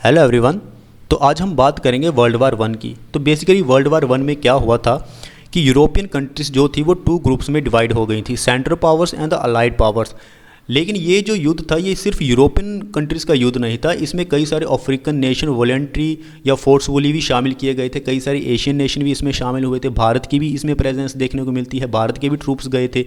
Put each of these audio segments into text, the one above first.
Hello everyone. तो आज हम बात करेंगे वर्ल्ड वार वन की। तो बेसिकली वर्ल्ड वार वन में क्या हुआ था कि यूरोपियन कंट्रीज़ जो थी वो टू ग्रुप्स में डिवाइड हो गई थी, central powers and the allied powers. लेकिन ये जो युद्ध था ये सिर्फ यूरोपियन कंट्रीज़ का युद्ध नहीं था, इसमें कई सारे अफ्रीकन नेशन वॉलेंट्री या फोर्सफुली भी शामिल किए गए थे, कई सारे एशियन नेशन भी इसमें शामिल हुए थे, भारत की भी इसमें प्रेजेंस देखने को मिलती है, भारत के भी ट्रूप्स गए थे।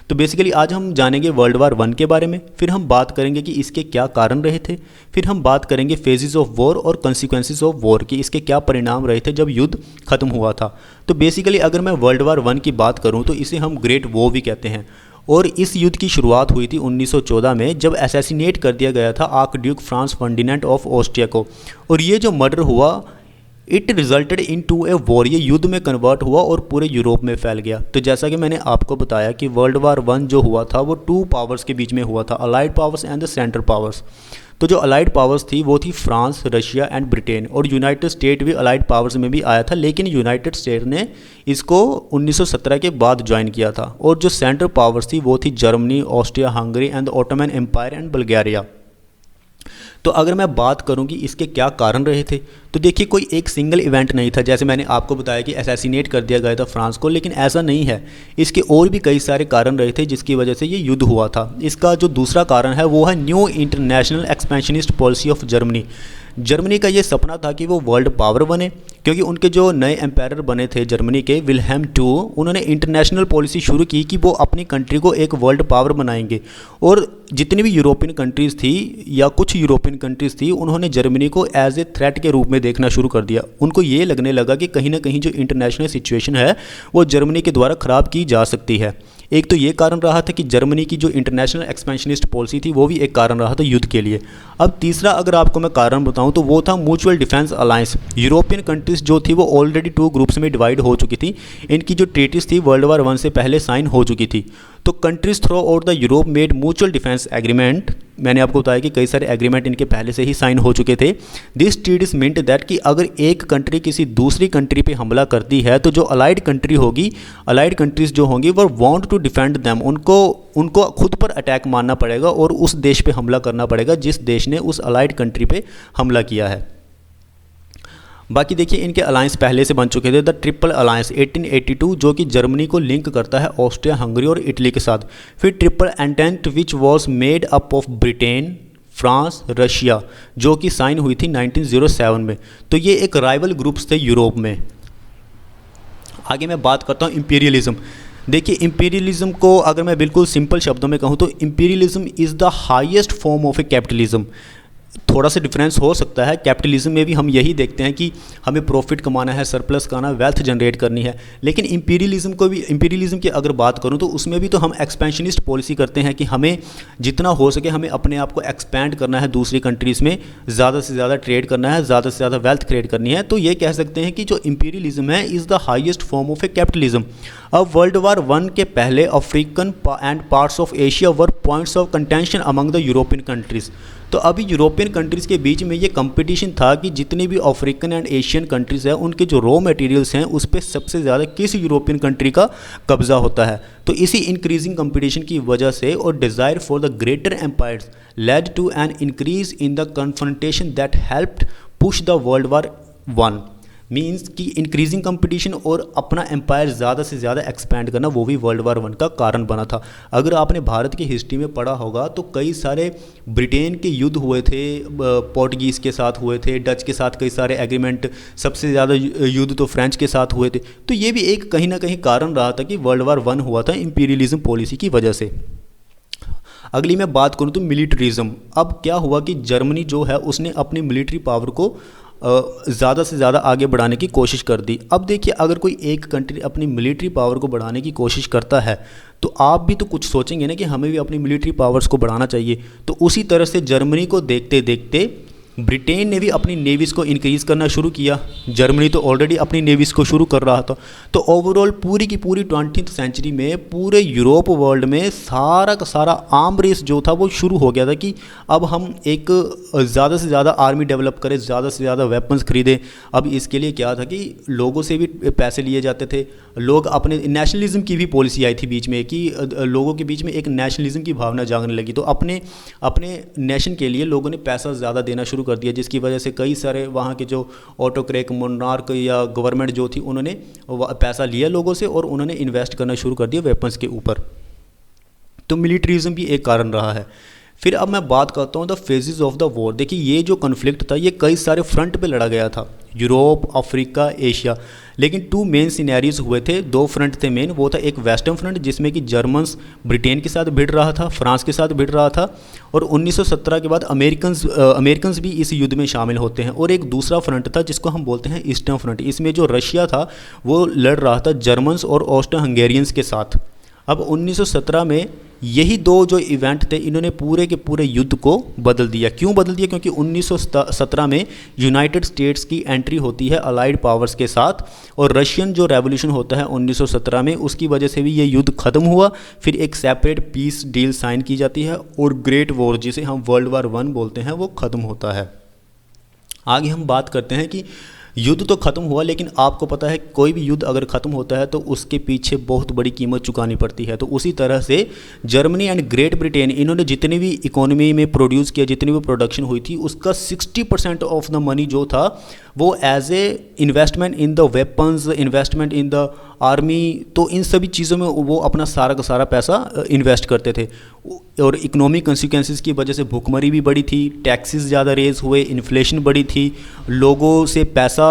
तो बेसिकली आज हम जानेंगे वर्ल्ड वार वन के बारे में, फिर हम बात करेंगे कि इसके क्या कारण रहे थे, फिर हम बात करेंगे फेजेस ऑफ वॉर और कॉन्सिक्वेंसेस ऑफ वॉर कि इसके क्या परिणाम रहे थे जब युद्ध खत्म हुआ था। तो बेसिकली अगर मैं वर्ल्ड वार वन की बात करूँ तो इसे हम ग्रेट वॉर भी कहते हैं। और इस युद्ध की शुरुआत हुई थी 1914 में, जब असैसिनेट कर दिया गया था archduke Franz Ferdinand of Austria को। और ये जो मर्डर हुआ it resulted into a war, ये युद्ध में कन्वर्ट हुआ और पूरे यूरोप में फैल गया। तो जैसा कि मैंने आपको बताया कि वर्ल्ड वार वन जो हुआ था वो टू पावर्स के बीच में हुआ था, allied powers and the central powers. तो जो अलाइड पावर्स थी वो थी फ्रांस, रशिया एंड ब्रिटेन, और यूनाइटेड स्टेट भी अलाइड पावर्स में भी आया था, लेकिन यूनाइटेड स्टेट ने इसको 1917 के बाद ज्वाइन किया था। और जो सेंट्रल पावर्स थी वो थी Germany, Austria Hungary and the Ottoman empire and Bulgaria. तो अगर मैं बात करूं कि इसके क्या कारण रहे थे, तो देखिए कोई एक सिंगल इवेंट नहीं था। जैसे मैंने आपको बताया कि असैसिनेट कर दिया गया था फ्रांस को, लेकिन ऐसा नहीं है, इसके और भी कई सारे कारण रहे थे जिसकी वजह से ये युद्ध हुआ था। इसका जो दूसरा कारण है वो है new international expansionist policy of Germany. Germany का ये सपना था कि वो वर्ल्ड पावर बने, क्योंकि उनके जो नए एम्पायर बने थे जर्मनी के, विल्हेम टू, उन्होंने इंटरनेशनल पॉलिसी शुरू की कि वो अपनी कंट्री को एक वर्ल्ड पावर बनाएंगे। और जितनी भी यूरोपियन कंट्रीज़ थी या कुछ यूरोपियन कंट्रीज़ थी, उन्होंने जर्मनी को एज ए थ्रेट के रूप में देखना शुरू कर दिया। उनको ये लगने लगा कि कहीं ना कहीं जो इंटरनेशनल सिचुएशन है वो जर्मनी के द्वारा ख़राब की जा सकती है। एक तो ये कारण रहा था कि जर्मनी की जो इंटरनेशनल एक्सपेंशनिस्ट पॉलिसी थी वो भी एक कारण रहा था युद्ध के लिए। अब तीसरा अगर आपको मैं कारण बताऊं तो वो था mutual defence alliance. European countries जो थी वो ऑलरेडी टू ग्रुप्स में डिवाइड हो चुकी थी, इनकी जो ट्रीटीज़ थी वर्ल्ड वार वन से पहले साइन हो चुकी थी। तो countries through out the Europe made mutual defence agreement. मैंने आपको बताया कि कई सारे एग्रीमेंट इनके पहले से ही साइन हो चुके थे। दिस ट्रीटीज मींट दैट कि अगर एक कंट्री किसी दूसरी कंट्री पे हमला करती है तो जो अलाइड कंट्री होगी, अलाइड कंट्रीज जो होंगी वो वांट टू डिफेंड देम, उनको खुद पर अटैक मारना पड़ेगा और उस देश पे हमला करना पड़ेगा जिस देश ने उस अलाइड कंट्री पे हमला किया है। बाकी देखिए इनके अलायंस पहले से बन चुके थे। द ट्रिपल अलायंस 1882 जो कि जर्मनी को लिंक करता है ऑस्ट्रिया हंगरी और इटली के साथ। फिर triple entente which was made up of Britain, France, Russia, जो कि साइन हुई थी 1907 में। तो ये एक राइवल ग्रुप्स थे यूरोप में। आगे मैं बात करता हूँ इंपीरियलिज्म। देखिए इंपीरियलिज्म को अगर मैं बिल्कुल सिंपल शब्दों में कहूँ तो imperialism is the highest form of A capitalism. थोड़ा सा डिफरेंस हो सकता है, कैपिटलिज्म में भी हम यही देखते हैं कि हमें प्रॉफिट कमाना है, सरप्लस करना, वेल्थ जनरेट करनी है। लेकिन इंपीरियलिज्म की अगर बात करूं तो उसमें भी तो हम एक्सपेंशनिस्ट पॉलिसी करते हैं कि हमें जितना हो सके हमें अपने आप को एक्सपैंड करना है, दूसरी कंट्रीज़ में ज़्यादा से ज़्यादा ट्रेड करना है, ज़्यादा से ज़्यादा वेल्थ क्रिएट करनी है। तो ये कह सकते हैं कि जो इंपीरियलिज्म है is the highest form of A capitalism. अब वर्ल्ड वार वन के पहले African and parts of Asia were points of contention among the European countries. तो अभी यूरोपियन कंट्रीज़ के बीच में ये कंपटीशन था कि जितने भी अफ्रीकन एंड एशियन कंट्रीज़ हैं उनके जो रॉ मटेरियल्स हैं उस पर सबसे ज़्यादा किस यूरोपियन कंट्री का कब्जा होता है। तो इसी इंक्रीजिंग कंपटीशन की वजह से और desire for the greater empires led to an increase in the confrontation that helped push the world war one. Means कि इंक्रीजिंग कंपटीशन और अपना एम्पायर ज़्यादा से ज़्यादा एक्सपैंड करना वो भी वर्ल्ड वार वन का कारण बना था। अगर आपने भारत की हिस्ट्री में पढ़ा होगा तो कई सारे ब्रिटेन के युद्ध हुए थे, पोर्टुगीज़ के साथ हुए थे, डच के साथ कई सारे एग्रीमेंट, सबसे ज़्यादा युद्ध तो फ्रेंच के साथ हुए थे। तो ये भी एक कहीं ना कहीं कारण रहा था कि वर्ल्ड वार वन हुआ था इंपीरियलिज्म पॉलिसी की वजह से। अगली मैं बात करूं तो मिलिट्रिज्म। अब क्या हुआ कि जर्मनी जो है उसने अपनी मिलिट्री पावर को ज़्यादा से ज़्यादा आगे बढ़ाने की कोशिश कर दी। अब देखिए अगर कोई एक कंट्री अपनी मिलिट्री पावर को बढ़ाने की कोशिश करता है तो आप भी तो कुछ सोचेंगे ना कि हमें भी अपनी मिलिट्री पावर्स को बढ़ाना चाहिए। तो उसी तरह से जर्मनी को देखते देखते ब्रिटेन ने भी अपनी नेवीज़ को इंक्रीज़ करना शुरू किया। जर्मनी तो ऑलरेडी अपनी नेवीज़ को शुरू कर रहा था। तो ओवरऑल पूरी की पूरी 20th सेंचुरी में पूरे यूरोप वर्ल्ड में सारा का सारा आर्म रेस जो था वो शुरू हो गया था कि अब हम एक ज़्यादा से ज़्यादा आर्मी डेवलप करें, ज़्यादा से ज़्यादा वेपन्स खरीदें। अब इसके लिए क्या था कि लोगों से भी पैसे लिए जाते थे। लोग अपने नेशनलिज्म की भी पॉलिसी आई थी बीच में कि लोगों के बीच में एक नेशनलिज्म की भावना जागने लगी। तो अपने नेशन के लिए लोगों ने पैसा ज़्यादा देना शुरू कर दिया, जिसकी वजह से कई सारे वहाँ के जो ऑटोक्रेक मोनार्क या गवर्नमेंट जो थी उन्होंने पैसा लिया लोगों से और उन्होंने इन्वेस्ट करना शुरू कर दिया वेपन्स के ऊपर। तो मिलिट्रिज्म भी एक कारण रहा है। फिर अब मैं बात करता हूँ the phases of the war. देखिए ये जो कन्फ्लिक्ट था ये कई सारे फ्रंट पे लड़ा गया था, यूरोप, अफ्रीका, एशिया, लेकिन 2 मेन सिनेरियोज हुए थे, 2 फ्रंट थे मेन। वो था एक वेस्टर्न फ्रंट जिसमें कि जर्मन्स ब्रिटेन के साथ भिड़ रहा था, फ्रांस के साथ भिड़ रहा था, और 1917 के बाद अमेरिकन्स भी इस युद्ध में शामिल होते हैं। और एक दूसरा फ्रंट था जिसको हम बोलते हैं ईस्टर्न फ्रंट, इसमें जो रशिया था वो लड़ रहा था जर्मन्स और ऑस्ट्रो हंगेरियंस के साथ। अब 1917 में यही 2 जो इवेंट थे इन्होंने पूरे के पूरे युद्ध को बदल दिया। क्यों बदल दिया? क्योंकि 1917 में यूनाइटेड स्टेट्स की एंट्री होती है अलाइड पावर्स के साथ, और रशियन जो रेवोल्यूशन होता है 1917 में, उसकी वजह से भी ये युद्ध खत्म हुआ। फिर एक सेपरेट पीस डील साइन की जाती है और ग्रेट वॉर, जिसे हम वर्ल्ड वार 1 बोलते हैं, वो ख़त्म होता है। आगे हम बात करते हैं कि युद्ध तो ख़त्म हुआ, लेकिन आपको पता है कोई भी युद्ध अगर ख़त्म होता है तो उसके पीछे बहुत बड़ी कीमत चुकानी पड़ती है। तो उसी तरह से जर्मनी एंड ग्रेट ब्रिटेन, इन्होंने जितनी भी इकोनॉमी में प्रोड्यूस किया, जितनी भी प्रोडक्शन हुई थी, उसका 60% ऑफ द मनी जो था वो as a investment in the weapons, investment in the army, तो इन सभी चीज़ों में वो अपना सारा का सारा पैसा इन्वेस्ट करते थे। और इकोनॉमिक कंसिक्वेंसेस की वजह से भुखमरी भी बढ़ी थी, टैक्सेस ज़्यादा रेज हुए, इन्फ्लेशन बढ़ी थी, लोगों से पैसा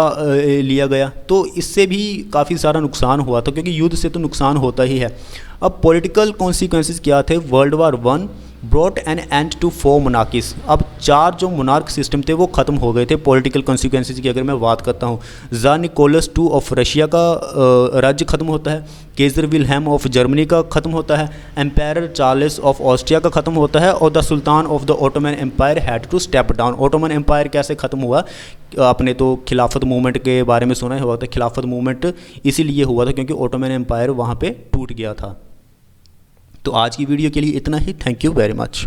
लिया गया, तो इससे भी काफ़ी सारा नुकसान हुआ था, क्योंकि युद्ध से तो नुकसान होता ही है। अब पॉलिटिकल कॉन्सिक्वेंसेस क्या थे? World war 1 brought an end to 4 monarchies. अब 4 जो मोनार्क सिस्टम थे वो ख़त्म हो गए थे। पॉलिटिकल कॉन्सिक्वेंसेस की अगर मैं बात करता हूँ, ज़ार निकोलस II ऑफ रशिया का राज्य ख़त्म होता है, केजर विल्हेम ऑफ जर्मनी का ख़त्म होता है, एम्पायर चार्ल्स ऑफ ऑस्ट्रिया का ख़त्म होता है, और the sultan of the Ottoman empire had to step down. Ottoman empire कैसे ख़त्म हुआ? आपने तो खिलाफत मूवमेंट के बारे में सुना हुआ था। खिलाफत मूवमेंट इसीलिए हुआ था क्योंकि ऑटोमन एम्पायर वहाँ पे टूट गया था। तो आज की वीडियो के लिए इतना ही। Thank you very much.